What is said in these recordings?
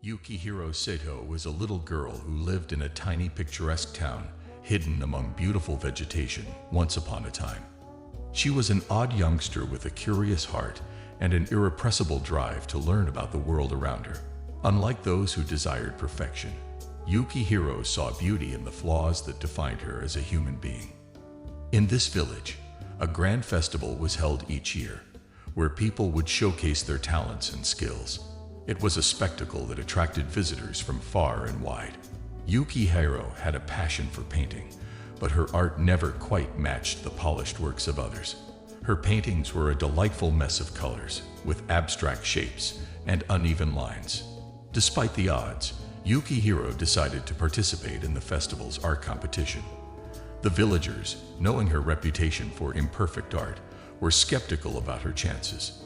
Yukihiro Sato was a little girl who lived in a tiny picturesque town, hidden among beautiful vegetation, once upon a time. She was an odd youngster with a curious heart and an irrepressible drive to learn about the world around her. Unlike those who desired perfection, Yukihiro saw beauty in the flaws that defined her as a human being. In this village, a grand festival was held each year, where people would showcase their talents and skills. It was a spectacle that attracted visitors from far and wide. Yukihiro had a passion for painting, but her art never quite matched the polished works of others. Her paintings were a delightful mess of colors, with abstract shapes and uneven lines. Despite the odds, Yukihiro decided to participate in the festival's art competition. The villagers, knowing her reputation for imperfect art, were skeptical about her chances.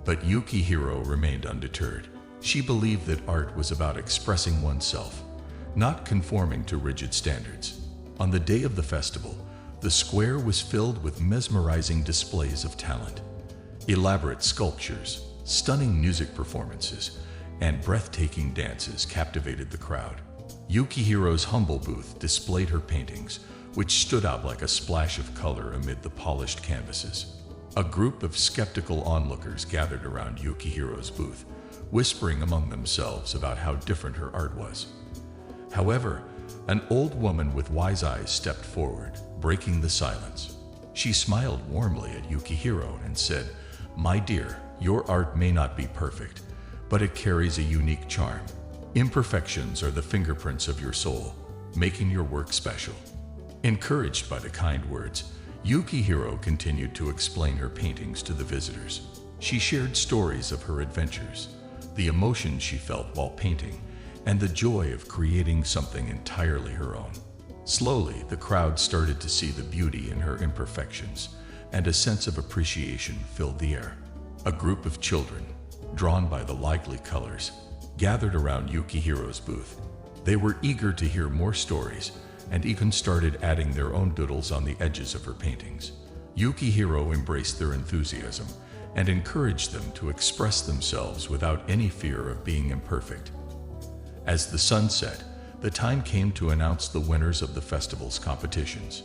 But Yukihiro remained undeterred. She believed that art was about expressing oneself, not conforming to rigid standards. On the day of the festival, the square was filled with mesmerizing displays of talent. Elaborate sculptures, stunning music performances, and breathtaking dances captivated the crowd. Yukihiro's humble booth displayed her paintings, which stood out like a splash of color amid the polished canvases. A group of skeptical onlookers gathered around Yukihiro's booth, whispering among themselves about how different her art was. However, an old woman with wise eyes stepped forward, breaking the silence. She smiled warmly at Yukihiro and said, "My dear, your art may not be perfect, but it carries a unique charm. Imperfections are the fingerprints of your soul, making your work special." Encouraged by the kind words, Yukihiro continued to explain her paintings to the visitors. She shared stories of her adventures, the emotions she felt while painting, and the joy of creating something entirely her own. Slowly, the crowd started to see the beauty in her imperfections, and a sense of appreciation filled the air. A group of children, drawn by the lively colors, gathered around Yukihiro's booth. They were eager to hear more stories, and even started adding their own doodles on the edges of her paintings. Yukihiro embraced their enthusiasm and encouraged them to express themselves without any fear of being imperfect. As the sun set, the time came to announce the winners of the festival's competitions.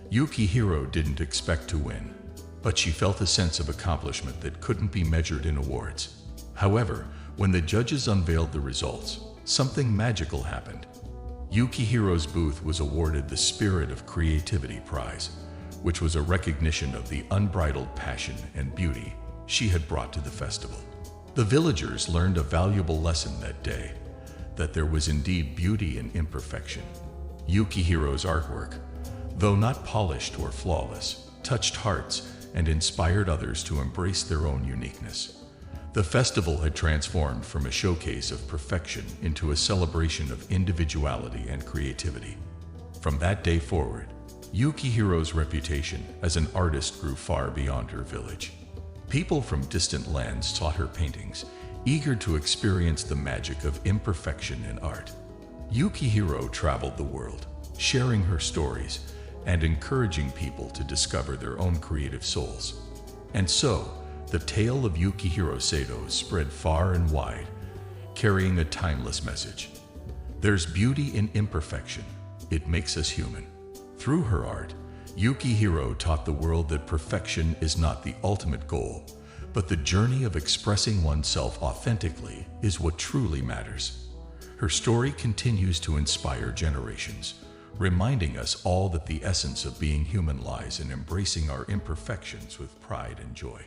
Yukihiro didn't expect to win, but she felt a sense of accomplishment that couldn't be measured in awards. However, when the judges unveiled the results, something magical happened. Yukihiro's booth was awarded the Spirit of Creativity Prize, which was a recognition of the unbridled passion and beauty she had brought to the festival. The villagers learned a valuable lesson that day, that there was indeed beauty in imperfection. Yukihiro's artwork, though not polished or flawless, touched hearts and inspired others to embrace their own uniqueness. The festival had transformed from a showcase of perfection into a celebration of individuality and creativity. From that day forward, Yukihiro's reputation as an artist grew far beyond her village. People from distant lands sought her paintings, eager to experience the magic of imperfection in art. Yukihiro traveled the world, sharing her stories and encouraging people to discover their own creative souls. And so, the tale of Yukihiro Sato spread far and wide, carrying a timeless message. There's beauty in imperfection. It makes us human. Through her art, Yukihiro taught the world that perfection is not the ultimate goal, but the journey of expressing oneself authentically is what truly matters. Her story continues to inspire generations, reminding us all that the essence of being human lies in embracing our imperfections with pride and joy.